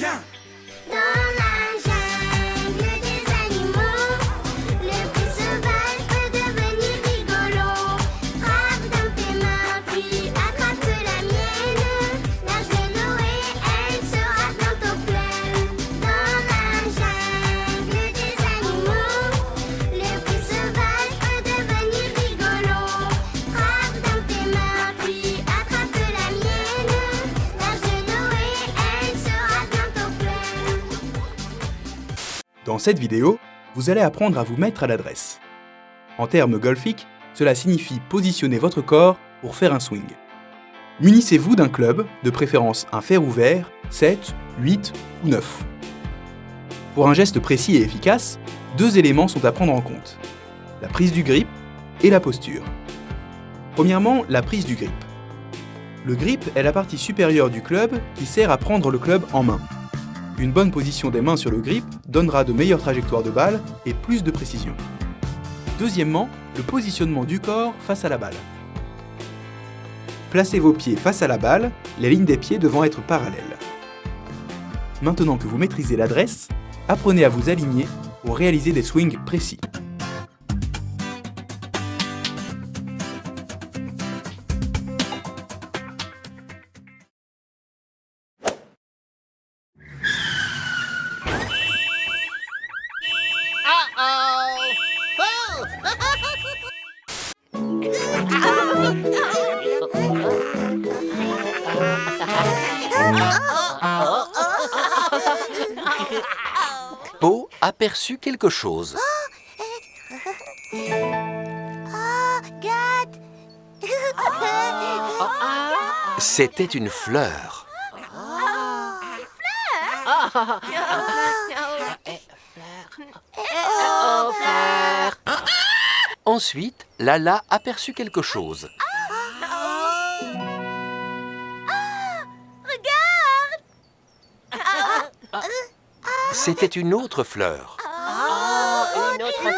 Viens. Dans la jungle des animaux, le plus sauvage peut devenir rigolo. Frappe dans tes mains, puis attrape la mienne. Nage de Noé, elle sera bientôt pleine. Dans la jungle des animaux, le plus sauvage peut devenir rigolo. Frappe dans tes mains, puis attrape la mienne. Nage de Noé, elle sera bientôt pleine. Dans cette vidéo, vous allez apprendre à vous mettre à l'adresse. En termes golfiques, cela signifie positionner votre corps pour faire un swing. Munissez-vous d'un club, de préférence un fer ouvert, 7, 8 ou 9. Pour un geste précis et efficace, deux éléments sont à prendre en compte. La prise du grip et la posture. Premièrement, la prise du grip. Le grip est la partie supérieure du club qui sert à prendre le club en main. Une bonne position des mains sur le grip donnera de meilleures trajectoires de balle et plus de précision. Deuxièmement, le positionnement du corps face à la balle. Placez vos pieds face à la balle, les lignes des pieds devant être parallèles. Maintenant que vous maîtrisez l'adresse, apprenez à vous aligner pour réaliser des swings précis. Po aperçut quelque chose. Regarde. C'était une fleur. Ensuite, Lala aperçut quelque chose. C'était une autre fleur. Une autre fleur.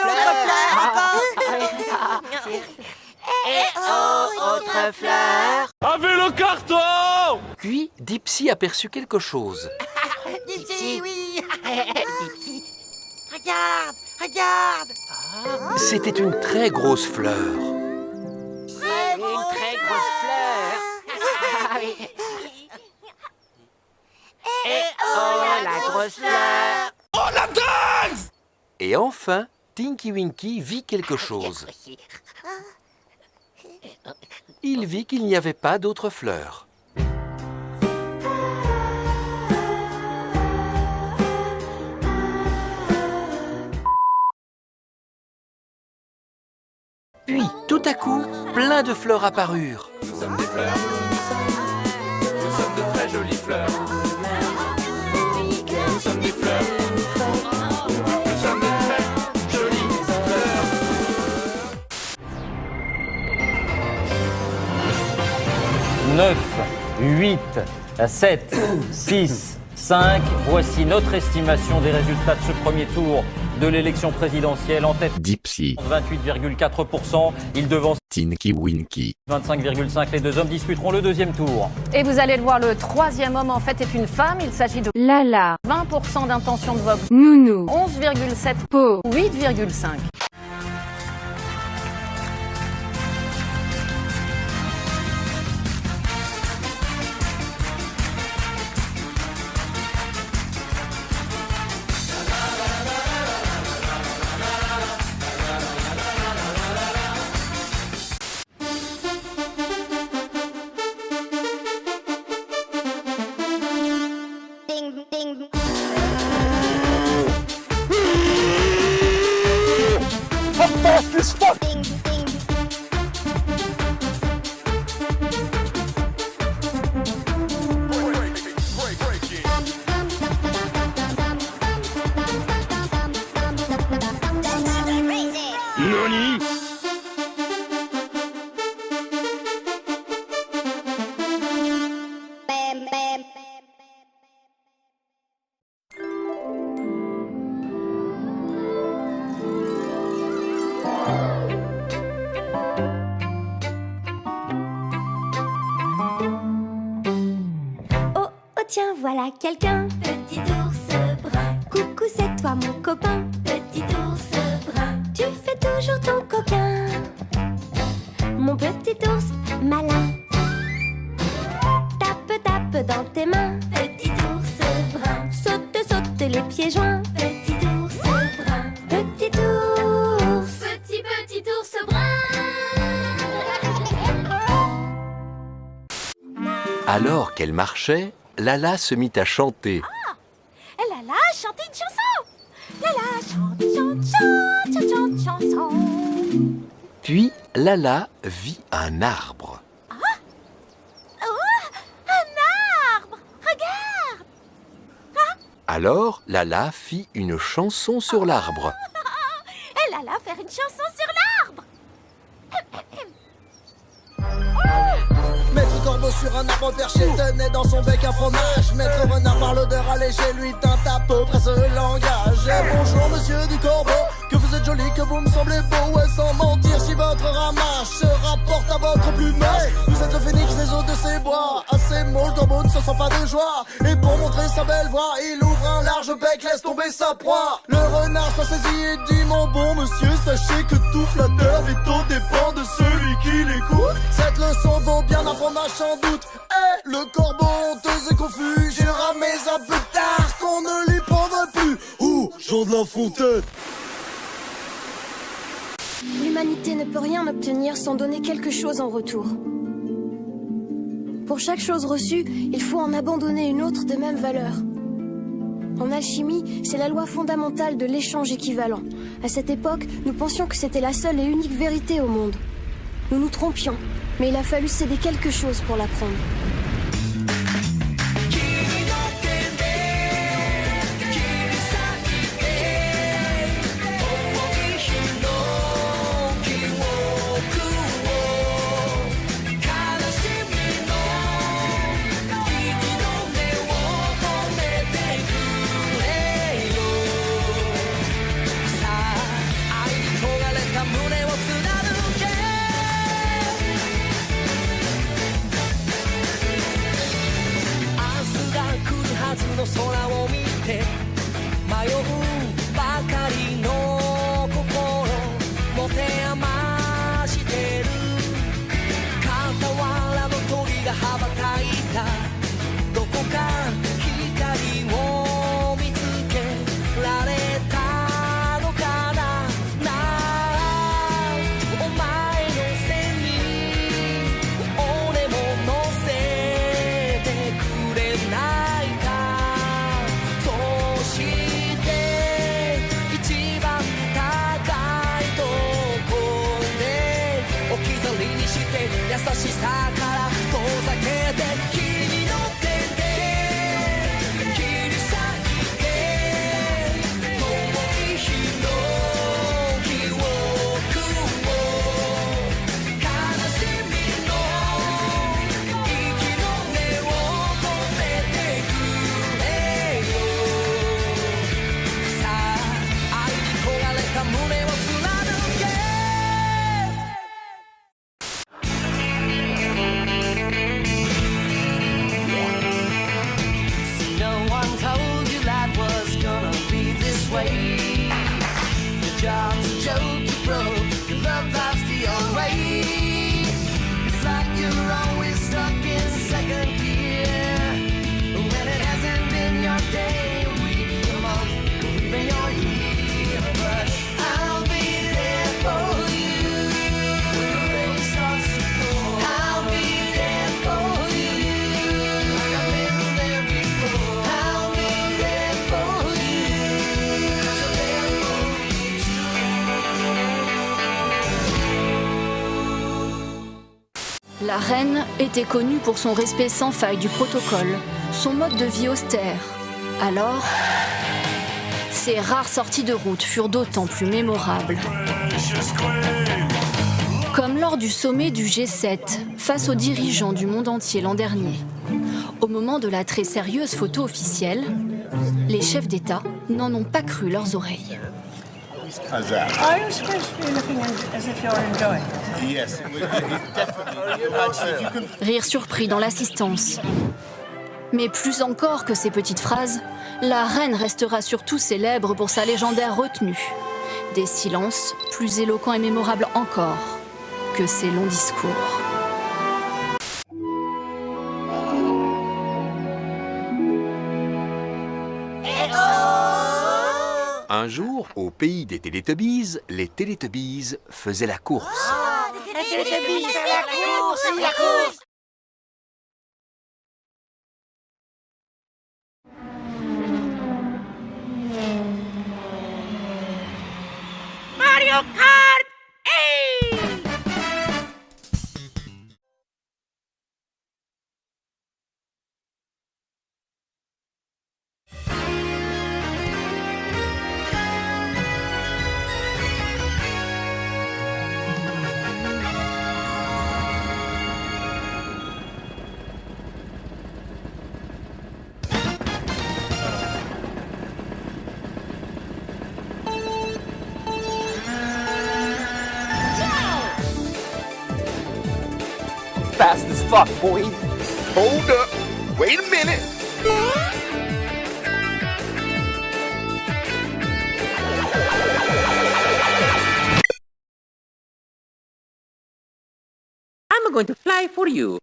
Autre fleur. Avec le carton. Puis, Dipsy aperçut quelque chose. Dipsy, oui. Regarde, regarde. C'était une très grosse fleur. Une très grosse fleur. Et oh, la grosse fleur. Oh la dingue. Et enfin, Tinky Winky vit quelque chose. Il vit qu'il n'y avait pas d'autres fleurs. Puis, tout à coup, plein de fleurs apparurent. Nous sommes des fleurs. Nous sommes de très jolies fleurs. Nous sommes des fleurs. Nous sommes de très jolies fleurs. 9, 8, 7, 6, 5. Voici notre estimation des résultats de ce premier tour de l'élection présidentielle. En tête, Dipsy, 28,4%. Il devance Tinky Winky, 25,5%. Les deux hommes disputeront le deuxième tour. Et vous allez le voir, le troisième homme en fait est une femme. Il s'agit de Lala, 20% d'intention de vote, Nounou, 11,7%, Po, 8,5%. Ding, ding. tiens, voilà quelqu'un. Petit ours brun. Coucou, c'est toi mon copain. Petit ours brun. Tu fais toujours ton coquin. Mon petit ours malin. Tape, tape dans tes mains. Petit ours brun. Saute, saute les pieds joints. Petit ours brun. Petit ours. Petit ours brun. Alors qu'elle marchait, Lala se mit à chanter. Lala, chantez une chanson. Lala, chante, chanson. Puis Lala vit un arbre. Un arbre. Regarde. Alors Lala fit une chanson sur l'arbre. Lala, faire une chanson sur l'arbre. Maître corbeau sur un arbre perché tenait dans son bec un fromage. Maître renard par l'odeur allégée lui tint à peu près ce langage. Et bonjour monsieur du corbeau, que vous êtes joli, que vous me semblez beau. Ouais, sans mentir, si votre ramage se rapporte à votre plumage, vous êtes le phénix des eaux de ces bois. À ces mots, le corbeau ne se sent pas de joie. Et pour montrer sa belle voix, il ouvre un large bec, laisse tomber sa proie. Le renard s'en saisit et dit: mon bon monsieur, sachez que tout flatteur est au dépend de celui qui l'écoute. Cette leçon vaut bien un fromage sans doute. Eh, le corbeau honteux et confus jura mais un peu tard qu'on ne lui prendrait plus. Ouh, Jean de La Fontaine. L'humanité ne peut rien obtenir sans donner quelque chose en retour. Pour chaque chose reçue, il faut en abandonner une autre de même valeur. En alchimie, c'est la loi fondamentale de l'échange équivalent. À cette époque, nous pensions que c'était la seule et unique vérité au monde. Nous nous trompions, mais il a fallu céder quelque chose pour l'apprendre. La reine était connue pour son respect sans faille du protocole, son mode de vie austère. Alors, ses rares sorties de route furent d'autant plus mémorables. Comme lors du sommet du G7, face aux dirigeants du monde entier l'an dernier. Au moment de la très sérieuse photo officielle, les chefs d'État n'en ont pas cru leurs oreilles. How's that? Are you supposed to be looking as if you're enjoying? Yes, it definitely. If you can... Rire surpris dans l'assistance. Mais plus encore que ces petites phrases, la reine restera surtout célèbre pour sa légendaire retenue. Des silences plus éloquents et mémorables encore que ses longs discours. Un jour, au pays des Télétubbies, les Télétubbies faisaient la course. Les Télétubbies font la course, la course. Mario Kart! Hey! Fast as fuck, boy. Hold up. Wait a minute. I'm going to fly for you.